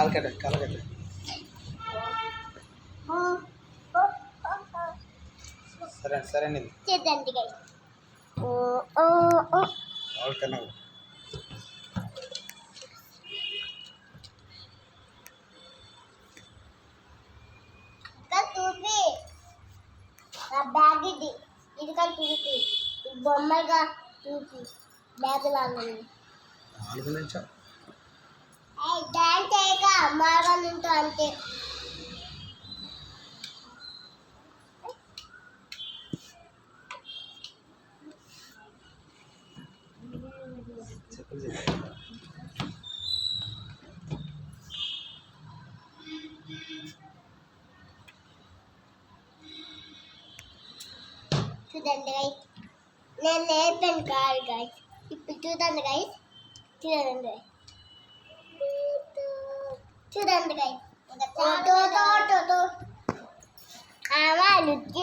కాలకట్ట కాలకట్ట సరే సరే చూడండి గైస్. ఓకేనా టూపీ నా బ్యాగ్ ఇది కానీ టూపీ ఇది బొమ్మగా టూపీ బ్యాగ్ లాగా డాన్స్ చేయక అమ్మాగా నుంటూ అంతే. చూడండి గైస్, నేను నేర్పాను కాదు గైస్. ఇప్పుడు చూడండి గైస్, చూడండి చూడండి గైస్. లుచ్చి